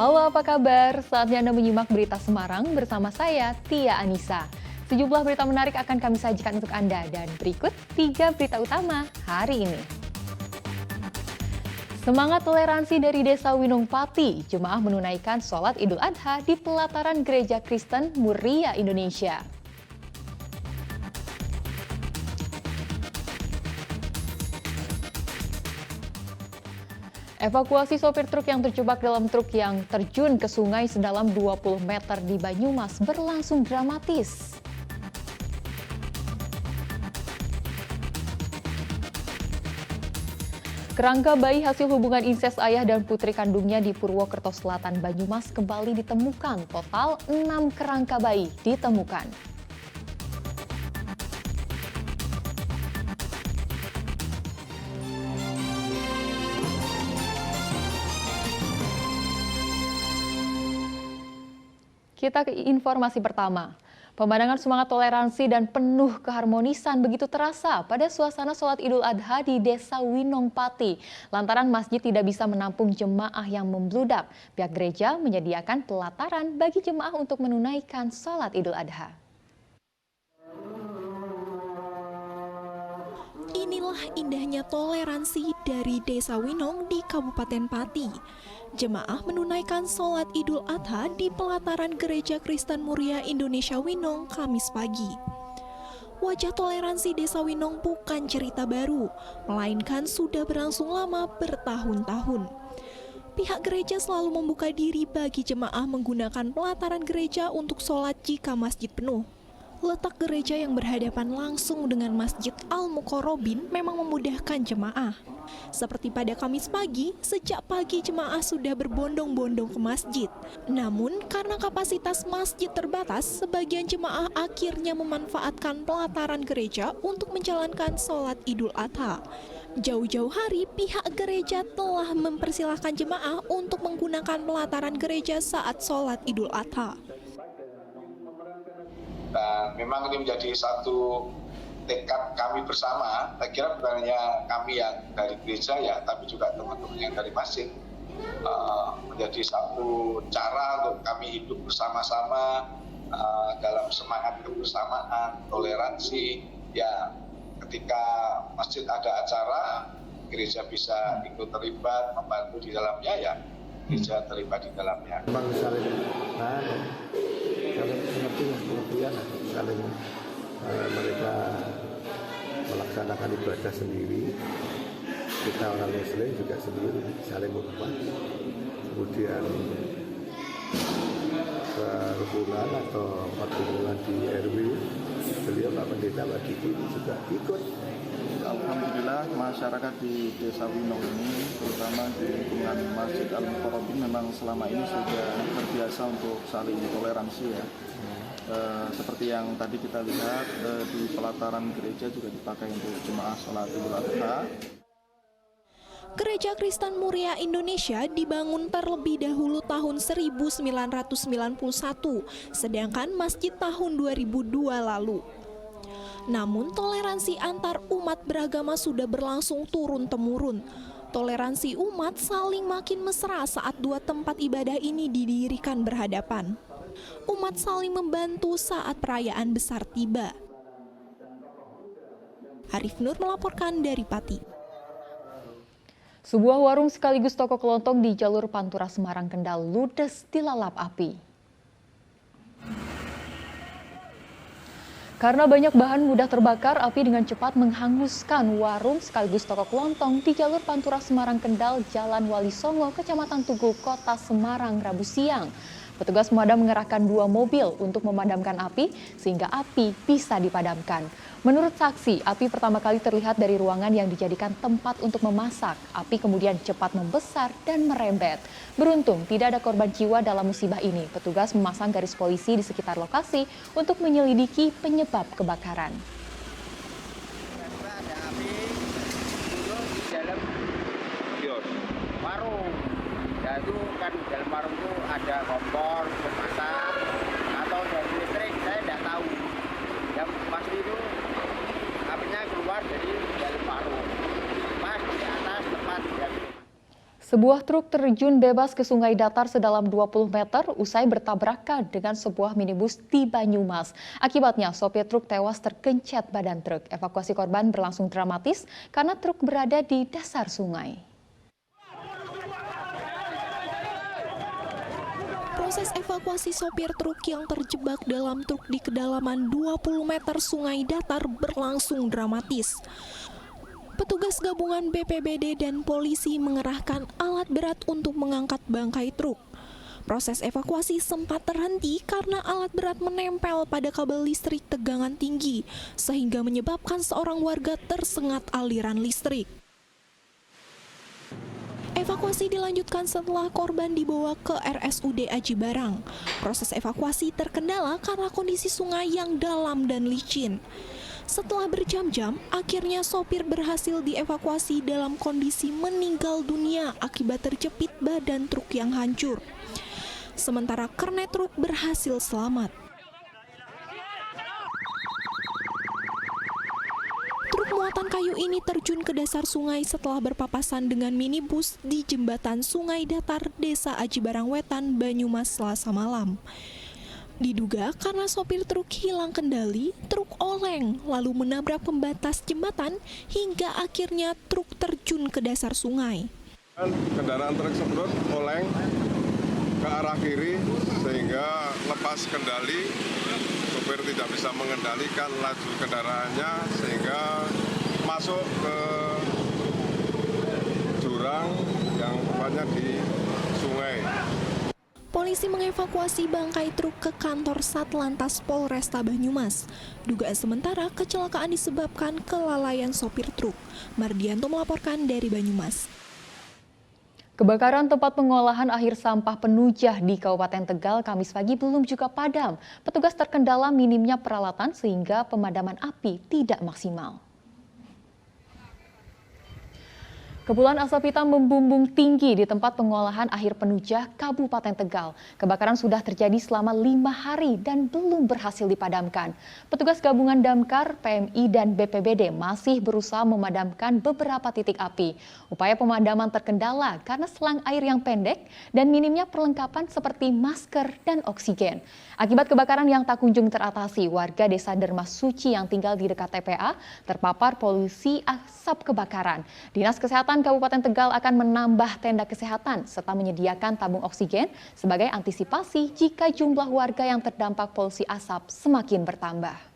Halo, apa kabar? Saatnya Anda menyimak berita Semarang bersama saya, Tia Anissa. Sejumlah berita menarik akan kami sajikan untuk Anda dan berikut 3 berita utama hari ini. Semangat toleransi dari Desa Winong Pati, jemaah menunaikan sholat Idul Adha di pelataran Gereja Kristen Muria Indonesia. Evakuasi sopir truk yang terjebak dalam truk yang terjun ke sungai sedalam 20 meter di Banyumas berlangsung dramatis. Kerangka bayi hasil hubungan inses ayah dan putri kandungnya di Purwokerto Selatan, Banyumas kembali ditemukan. Total 6 kerangka bayi ditemukan. Kita ke informasi pertama. Pemandangan semangat toleransi dan penuh keharmonisan begitu terasa pada suasana sholat Idul Adha di Desa Winong Pati. Lantaran masjid tidak bisa menampung jemaah yang membludak, pihak gereja menyediakan pelataran bagi jemaah untuk menunaikan sholat Idul Adha. Inilah indahnya toleransi dari Desa Winong di Kabupaten Pati. Jemaah menunaikan sholat Idul Adha di pelataran Gereja Kristen Muria Indonesia Winong Kamis pagi. Wajah toleransi Desa Winong bukan cerita baru, melainkan sudah berlangsung lama bertahun-tahun. Pihak gereja selalu membuka diri bagi jemaah menggunakan pelataran gereja untuk sholat jika masjid penuh. Letak gereja yang berhadapan langsung dengan Masjid Al-Muqarrabin memang memudahkan jemaah. Seperti pada Kamis pagi, sejak pagi jemaah sudah berbondong-bondong ke masjid. Namun, karena kapasitas masjid terbatas, sebagian jemaah akhirnya memanfaatkan pelataran gereja untuk menjalankan sholat Idul Adha. Jauh-jauh hari, pihak gereja telah mempersilahkan jemaah untuk menggunakan pelataran gereja saat sholat Idul Adha. Dan memang ini menjadi satu tekad kami bersama. Saya kira bukan hanya kami yang dari gereja ya, tapi juga teman-teman yang dari masjid. Menjadi satu cara untuk kami hidup bersama-sama dalam semangat kebersamaan, toleransi. Ya, ketika masjid ada acara, gereja bisa ikut terlibat, membantu di dalamnya ya. Gereja terlibat di dalamnya. Memang saling pengertian, saling mereka melaksanakan ibadah sendiri. Kita orang Muslim juga sendiri saling menghormat. Kemudian kerukunan atau pertemuan di RW, beliau Pak Pendeta Pak Diki juga ikut. Alhamdulillah masyarakat di Desa Winong ini, terutama di lingkungan Masjid Al-Muqarrabin, memang selama ini sudah terbiasa untuk saling toleransi ya. Seperti yang tadi kita lihat di pelataran gereja juga dipakai untuk jemaah sholat Idul Adha. Gereja Kristen Muria Indonesia dibangun terlebih dahulu tahun 1991, sedangkan masjid tahun 2002 lalu. Namun toleransi antar umat beragama sudah berlangsung turun-temurun. Toleransi umat saling makin mesra saat dua tempat ibadah ini didirikan berhadapan. Umat saling membantu saat perayaan besar tiba. Arif Nur melaporkan dari Pati. Sebuah warung sekaligus toko kelontong di jalur Pantura Semarang Kendal ludes dilalap api. Karena banyak bahan mudah terbakar, api dengan cepat menghanguskan warung sekaligus toko kelontong di jalur Pantura Semarang Kendal, Jalan Wali Songo, Kecamatan Tugu, Kota Semarang, Rabu siang. Petugas pemadam mengerahkan 2 mobil untuk memadamkan api sehingga api bisa dipadamkan. Menurut saksi, api pertama kali terlihat dari ruangan yang dijadikan tempat untuk memasak. Api kemudian cepat membesar dan merembet. Beruntung tidak ada korban jiwa dalam musibah ini. Petugas memasang garis polisi di sekitar lokasi untuk menyelidiki penyebab kebakaran. Ada api duduk di dalam warung. Ya itu kan di dalam warung itu ada kompor, memasak, atau dari listrik, saya tidak tahu. Yang pasti itu apinya keluar dari dalam warung, pas di atas tempat. Sebuah truk terjun bebas ke sungai datar sedalam 20 meter usai bertabrakan dengan sebuah minibus di Banyumas. Akibatnya, sopir truk tewas tergencet badan truk. Evakuasi korban berlangsung dramatis karena truk berada di dasar sungai. Proses evakuasi sopir truk yang terjebak dalam truk di kedalaman 20 meter sungai datar berlangsung dramatis. Petugas gabungan BPBD dan polisi mengerahkan alat berat untuk mengangkat bangkai truk. Proses evakuasi sempat terhenti karena alat berat menempel pada kabel listrik tegangan tinggi, sehingga menyebabkan seorang warga tersengat aliran listrik. Evakuasi dilanjutkan setelah korban dibawa ke RSUD Aji Barang. Proses evakuasi terkendala karena kondisi sungai yang dalam dan licin. Setelah berjam-jam, akhirnya sopir berhasil dievakuasi dalam kondisi meninggal dunia akibat terjepit badan truk yang hancur. Sementara kernet truk berhasil selamat. Truk muatan kayu ini terjun ke dasar sungai setelah berpapasan dengan minibus di jembatan Sungai Datar, Desa Aji Barang Wetan, Banyumas, Selasa malam. Diduga karena sopir truk hilang kendali, truk oleng lalu menabrak pembatas jembatan hingga akhirnya truk terjun ke dasar sungai. Kendaraan truk tersebut oleng ke arah kiri sehingga lepas kendali, sopir tidak bisa mengendalikan laju kendaraannya sehingga masuk ke jurang yang tepatnya di sungai. Polisi mengevakuasi bangkai truk ke kantor Satlantas Polresta Banyumas. Dugaan sementara kecelakaan disebabkan kelalaian sopir truk. Mardianto melaporkan dari Banyumas. Kebakaran tempat pengolahan akhir sampah Penujah di Kabupaten Tegal Kamis pagi belum juga padam. Petugas terkendala minimnya peralatan sehingga pemadaman api tidak maksimal. Kepulan asap hitam membumbung tinggi di tempat pengolahan akhir Penujah, Kabupaten Tegal. Kebakaran sudah terjadi selama 5 hari dan belum berhasil dipadamkan. Petugas gabungan Damkar, PMI, dan BPBD masih berusaha memadamkan beberapa titik api. Upaya pemadaman terkendala karena selang air yang pendek dan minimnya perlengkapan seperti masker dan oksigen. Akibat kebakaran yang tak kunjung teratasi, warga Desa Dermas Suci yang tinggal di dekat TPA terpapar polusi asap kebakaran. Dinas Kesehatan Kabupaten Tegal akan menambah tenda kesehatan serta menyediakan tabung oksigen sebagai antisipasi jika jumlah warga yang terdampak polusi asap semakin bertambah.